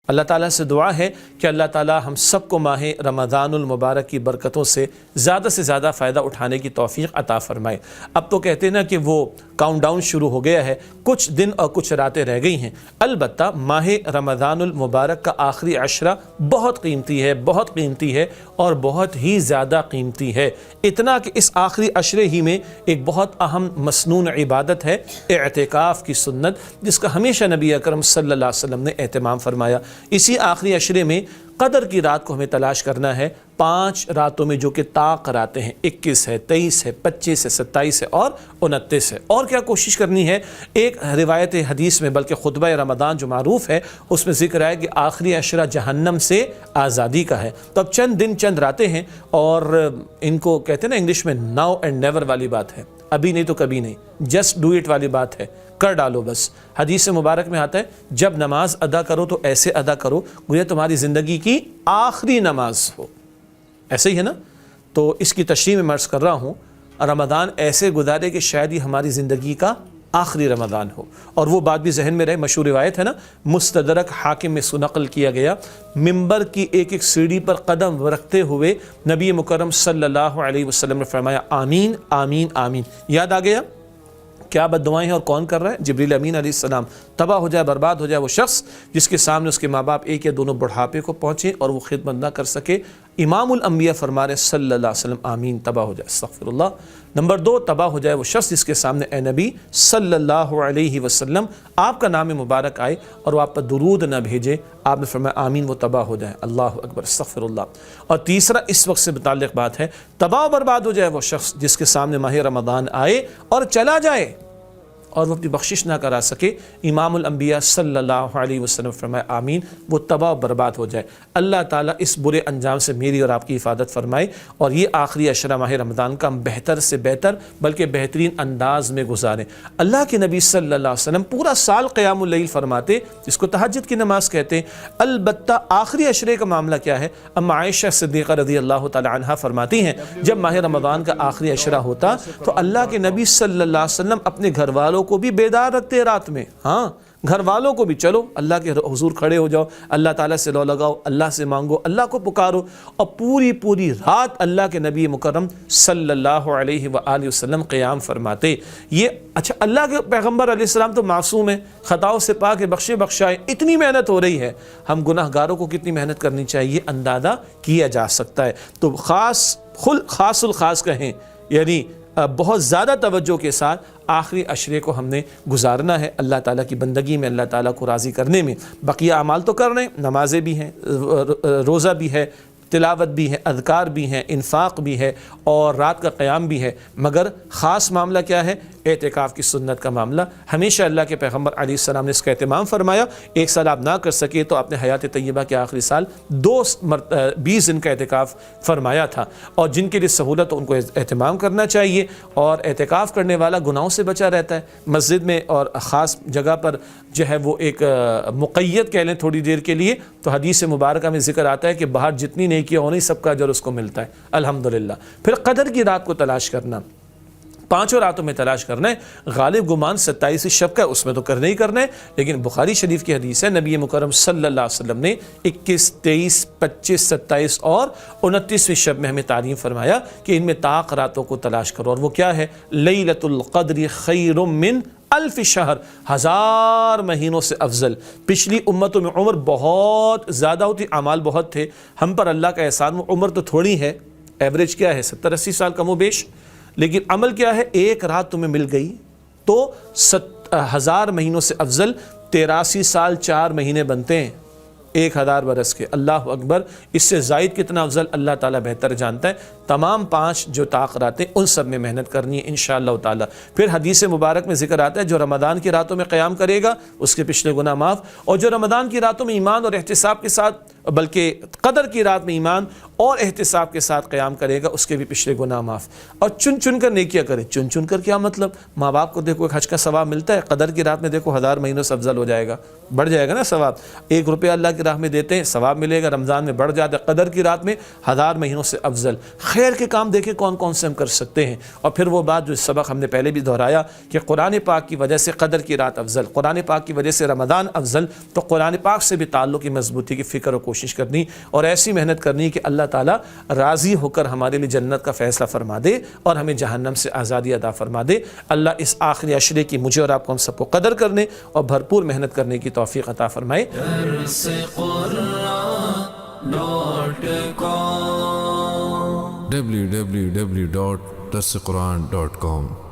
اللہ تعالیٰ سے دعا ہے کہ اللہ تعالیٰ ہم سب کو ماہ رمضان المبارک کی برکتوں سے زیادہ فائدہ اٹھانے کی توفیق عطا فرمائے۔ اب تو کہتے ہیں نا کہ وہ کاؤنٹ ڈاؤن شروع ہو گیا ہے، کچھ دن اور کچھ راتیں رہ گئی ہیں۔ البتہ ماہ رمضان المبارک کا آخری عشرہ بہت قیمتی ہے اور بہت ہی زیادہ قیمتی ہے، اتنا کہ اس آخری عشرے ہی میں ایک بہت اہم مسنون عبادت ہے اعتکاف کی سنت، جس کا ہمیشہ نبی اکرم صلی اللہ علیہ وسلم نے اہتمام فرمایا۔ اسی آخری عشرے میں قدر کی رات کو ہمیں تلاش کرنا ہے، 5 راتوں میں جو کہ طاق راتیں ہیں، 21 ہے، 23 ہے، 25 ہے، 27 ہے اور 29 ہے۔ اور کیا کوشش کرنی ہے؟ ایک روایت حدیث میں بلکہ خطبہ رمضان جو معروف ہے اس میں ذکر ہے کہ آخری عشرہ جہنم سے آزادی کا ہے۔ تو اب چند دن چند راتیں ہیں، اور ان کو کہتے ہیں نا انگلش میں ناؤ اینڈ نیور والی بات ہے، ابھی نہیں تو کبھی نہیں، جسٹ ڈو اٹ والی بات ہے، کر ڈالو بس۔ حدیث مبارک میں آتا ہے جب نماز ادا کرو تو ایسے ادا کرو گویا تمہاری زندگی کی آخری نماز ہو، ایسے ہی ہے نا؟ تو اس کی تشریح میں مرض کر رہا ہوں، رمضان ایسے گزارے کہ شاید یہ ہماری زندگی کا آخری رمضان ہو۔ اور وہ بات بھی ذہن میں رہے، مشہور روایت ہے نا، مستدرک حاکم میں نقل کیا گیا، ممبر کی ایک ایک سیڑھی پر قدم رکھتے ہوئے نبی مکرم صلی اللہ علیہ وسلم نے فرمایا آمین آمین آمین۔ یاد آ گیا کیا بد دعائیں ہیں اور کون کر رہا ہے؟ جبریل امین علیہ السلام۔ تباہ ہو جائے برباد ہو جائے وہ شخص جس کے سامنے اس کے ماں باپ ایک یا دونوں بڑھاپے کو پہنچے اور وہ خدمت نہ کر سکے۔ امام الانبیاء فرما رہے صلی اللہ علیہ وسلم آمین، تباہ ہو جائے، استغفر اللہ۔ نمبر 2، تباہ ہو جائے وہ شخص جس کے سامنے اے نبی صلی اللہ علیہ وسلم آپ کا نام مبارک آئے اور وہ آپ پر درود نہ بھیجے، آپ نے فرمایا آمین، وہ تباہ ہو جائے، اللہ اکبر، استغفر اللہ۔ اور تیسرا اس وقت سے متعلق بات ہے، تباہ و برباد ہو جائے وہ شخص جس کے سامنے ماہ رمضان آئے اور چلا جائے اور وہ اپنی بخشش نہ کرا سکے۔ امام الانبیاء صلی اللہ علیہ وسلم فرمائے آمین، وہ تباہ و برباد ہو جائے۔ اللہ تعالیٰ اس برے انجام سے میری اور آپ کی حفاظت فرمائے، اور یہ آخری عشرہ ماہ رمضان کا ہم بہتر سے بہتر بلکہ بہترین انداز میں گزاریں۔ اللہ کے نبی صلی اللہ علیہ وسلم پورا سال قیام اللیل فرماتے، جس کو تہجد کی نماز کہتے ہیں۔ البتہ آخری عشرے کا معاملہ کیا ہے؟ اما عائشہ صدیقہ رضی اللہ تعالی عنہا فرماتی ہیں جب ماہ رمضان کا آخری عشرہ ہوتا تو اللہ کے نبی صلی اللہ علیہ وسلم اپنے گھر والوں کو بھی بیدار رکھتے رات میں، ہاں گھر والوں کو بھی، چلو اللہ کے حضور کھڑے ہو جاؤ، اللہ تعالیٰ سے لو لگاؤ، اللہ سے مانگو، اللہ کو پکارو، اور پوری رات اللہ کے نبی مکرم صلی اللہ علیہ وآلہ وسلم قیام فرماتے۔ یہ اچھا، اللہ کے پیغمبر علیہ السلام تو معصوم ہیں، خطاؤں سے پاک ہے، بخشائے، اتنی محنت ہو رہی ہے، ہم گناہ گاروں کو کتنی محنت کرنی چاہیے اندازہ کیا جا سکتا ہے۔ تو خاص الخاص کہیں، یعنی بہت زیادہ توجہ کے ساتھ آخری عشرے کو ہم نے گزارنا ہے اللہ تعالیٰ کی بندگی میں، اللہ تعالیٰ کو راضی کرنے میں۔ بقیہ اعمال تو کر رہے ہیں، نمازیں بھی ہیں، روزہ بھی ہے، تلاوت بھی ہے، اذکار بھی ہیں، انفاق بھی ہے اور رات کا قیام بھی ہے، مگر خاص معاملہ کیا ہے؟ اعتکاف کی سنت کا معاملہ۔ ہمیشہ اللہ کے پیغمبر علیہ السلام نے اس کا اہتمام فرمایا، ایک سال آپ نہ کر سکے تو اپنے حیات طیبہ کے آخری سال 20 دن کا اعتکاف فرمایا تھا، اور جن کے لیے سہولت ان کو اہتمام کرنا چاہیے۔ اور اعتکاف کرنے والا گناہوں سے بچا رہتا ہے، مسجد میں اور خاص جگہ پر جو ہے وہ ایک مقید کہہ لیں تھوڑی دیر کے لیے، تو حدیث مبارکہ میں ذکر آتا ہے کہ باہر جتنی نیکیاں ہونی سب کا اجر اس کو ملتا ہے الحمدللہ۔ پھر قدر کی رات کو تلاش کرنا، 5 راتوں میں تلاش کرنا ہے۔ غالب گمان 27 شب کا ہے، اس میں تو کرنا ہی کرنا ہے، لیکن بخاری شریف کی حدیث ہے نبی مکرم صلی اللہ علیہ وسلم نے 21، 23، 25، 27 اور 29ویں شب میں ہمیں تعلیم فرمایا کہ ان میں طاق راتوں کو تلاش کرو، اور وہ کیا ہے؟ لیلۃ القدر خیر من 1000 شہر، 1000 مہینوں سے افضل۔ پچھلی امتوں میں عمر بہت زیادہ ہوتی، اعمال بہت تھے، ہم پر اللہ کا احسان، وہ عمر تو تھوڑی ہے، ایوریج کیا ہے 70-80 سال کم و بیش، لیکن عمل کیا ہے؟ ایک رات تمہیں مل گئی تو 1000 مہینوں سے افضل 83 سال 4 مہینے بنتے ہیں 1000 برس کے۔ اللہ اکبر، اس سے زائد کتنا افضل اللہ تعالیٰ بہتر جانتا ہے۔ تمام 5 جو طاق راتیں ان سب میں محنت کرنی ہے انشاءاللہ تعالیٰ۔ پھر حدیث مبارک میں ذکر آتا ہے جو رمضان کی راتوں میں قیام کرے گا اس کے پچھلے گناہ معاف، اور جو رمضان کی راتوں میں ایمان اور احتساب کے ساتھ بلکہ قدر کی رات میں ایمان اور احتساب کے ساتھ قیام کرے گا، اس کے بھی پچھلے گناہ معاف۔ اور چن چن کر نیکیاں کرے۔ چن چن کر کیا مطلب؟ ماں باپ کو دیکھو ایک حج کا ثواب ملتا ہے، قدر کی رات میں دیکھو 1000 مہینوں سے افضل ہو جائے گا، بڑھ جائے گا نا ثواب۔ 1 روپیہ اللہ کی راہ میں دیتے ہیں، ثواب ملے گا، رمضان میں بڑھ جاتا ہے، قدر کی رات میں 1000 مہینوں سے افضل۔ خیر کے کام دیکھیں کون کون سے ہم کر سکتے ہیں۔ اور پھر وہ بات جو سبق ہم نے پہلے بھی دہرایا کہ قرآن پاک کی وجہ سے قدر کی رات افضل، قرآن پاک کی وجہ سے رمضان افضل، تو قرآن پاک سے بھی تعلق کی مضبوطی کی فکر و کوشش کرنی اور ایسی محنت کرنی کہ اللہ تعالیٰ راضی ہو کر ہمارے لیے جنت کا فیصلہ فرما دے اور ہمیں جہنم سے آزادی عطا فرما دے۔ اللہ اس آخری عشرے کی مجھے اور آپ کو ہم سب کو قدر کرنے اور بھرپور محنت کرنے کی توفیق عطا فرمائے۔ www.darsequran.com